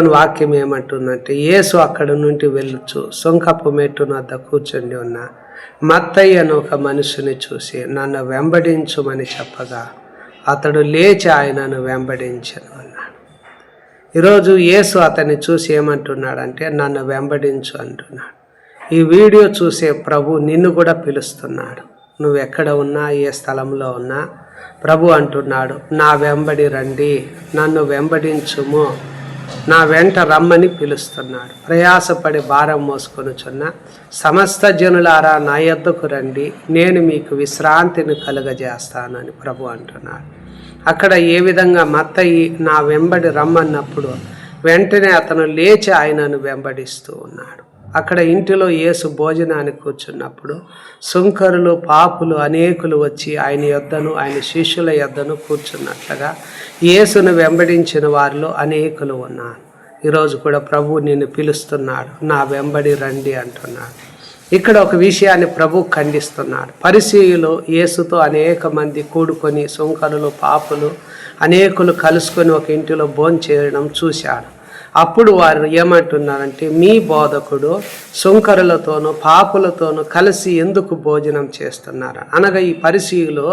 వాక్యం ఏమంటుందంటే, యేసు అక్కడ నుండి వెళ్ళుచు సుంకపు మెట్టు వద్ద కూర్చుండి ఉన్న మత్తయ్య అను ఒక మనుషుని చూసి నన్ను వెంబడించుమని చెప్పగా అతడు లేచి ఆయనను వెంబడించను అన్నాడు. ఈరోజు యేసు అతన్ని చూసి ఏమంటున్నాడంటే, నన్ను వెంబడించు అంటున్నాడు. ఈ వీడియో చూసే ప్రభు నిన్ను కూడా పిలుస్తున్నాడు. నువ్వు ఎక్కడ ఉన్నా, ఏ స్థలంలో ఉన్నా ప్రభు అంటున్నాడు, నా వెంబడి రండి, నన్ను వెంబడించుము, నా వెంట రమ్మని పిలుస్తున్నాడు. ప్రయాసపడి భారం మోసుకొనుచున్న సమస్త జనులారా నా యొద్దకు రండి, నేను మీకు విశ్రాంతిని కలుగజేస్తాను అని ప్రభు అంటున్నాడు. అక్కడ ఏ విధంగా మత్తయి నా వెంబడి రమ్మన్నప్పుడు వెంటనే అతను లేచి ఆయనను వెంబడిస్తూ ఉన్నాడు. అక్కడ ఇంటిలో యేసు భోజనానికి కూర్చున్నప్పుడు సుంకరులు, పాపులు అనేకులు వచ్చి ఆయన యొద్దను, ఆయన శిష్యుల యొద్దను కూర్చున్నట్లుగా యేసును వెంబడించిన వారిలో అనేకులు ఉన్నారు. ఈరోజు కూడా ప్రభు నిన్ను పిలుస్తున్నాడు, నా వెంబడి రండి అంటున్నాడు. ఇక్కడ ఒక విషయాన్ని ప్రభు ఖండిస్తున్నాడు. పరిసయ్యులు యేసుతో అనేక మంది కూడుకొని, సుంకరులు, పాపులు అనేకులు కలుసుకొని ఒక ఇంటిలో భోంచేయడం చూశాడు. అప్పుడు వారు ఏమంటున్నారంటే, మీ బోధకుడు సుంకరులతోనూ పాపులతోనూ కలిసి ఎందుకు భోజనం చేస్తున్నారు? అనగా ఈ పరిసయ్యులు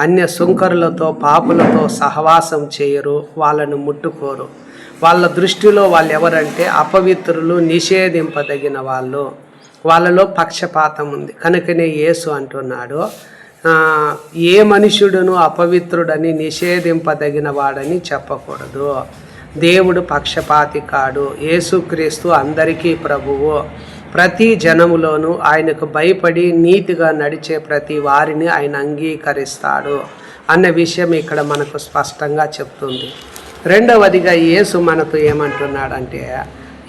అన్య సుంకరులతో, పాపులతో సహవాసం చేయరు, వాళ్ళను ముట్టుకోరు. వాళ్ళ దృష్టిలో వాళ్ళు ఎవరంటే అపవిత్రులు, నిషేధింపదగిన వాళ్ళు. వాళ్ళలో పక్షపాతం ఉంది. కనుకనే యేసు అంటున్నాడు, ఏ మనుష్యుడును అపవిత్రుడని, నిషేధింపదగిన వాడని చెప్పకూడదు. దేవుడు పక్షపాతి కాడు. యేసుక్రీస్తు అందరికీ ప్రభువు. ప్రతి జనములోనూ ఆయనకు భయపడి నీతిగా నడిచే ప్రతి వారిని ఆయన అంగీకరిస్తాడు అన్న విషయం ఇక్కడ మనకు స్పష్టంగా చెప్తుంది. రెండవదిగా యేసు మనతో ఏమంటున్నాడంటే,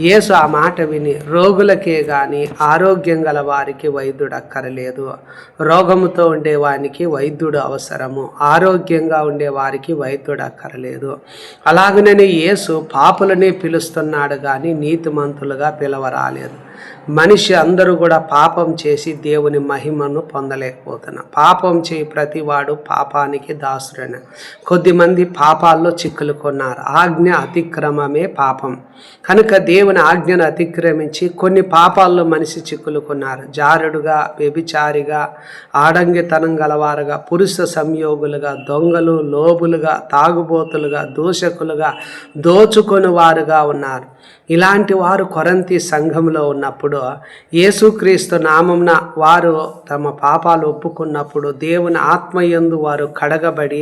యేసు ఆ మాట విని రోగులకే కానీ ఆరోగ్యం గల వారికి వైద్యుడు అక్కరలేదు. రోగముతో ఉండేవానికి వైద్యుడు అవసరము, ఆరోగ్యంగా ఉండే వారికి వైద్యుడు అక్కరలేదు. అలాగనే యేసు పాపులనే పిలుస్తున్నాడు కానీ నీతిమంతులుగా పిలవరాలేదు. మనిషి అందరూ కూడా పాపం చేసి దేవుని మహిమను పొందలేకపోతున్నారు. పాపం చేయి ప్రతివాడు పాపానికి దాసుడని. కొద్దిమంది పాపాల్లో చిక్కులుకున్నారు. ఆజ్ఞ అతిక్రమమే పాపం. కనుక దేవుని ఆజ్ఞను అతిక్రమించి కొన్ని పాపాల్లో మనిషి చిక్కులుకున్నారు. జారుడుగా, వ్యభిచారిగా, ఆడంగితనం గలవారుగా, పురుష సంయోగులుగా, దొంగలు, లోబులుగా, తాగుబోతులుగా, దూషకులుగా, దోచుకొని వారుగా ఉన్నారు. ఇలాంటి వారు కొరింథీ సంఘంలో ఉన్నప్పుడు యేసుక్రీస్తు నామమున వారు తమ పాపాలు ఒప్పుకున్నప్పుడు దేవుని ఆత్మయందు వారు కడగబడి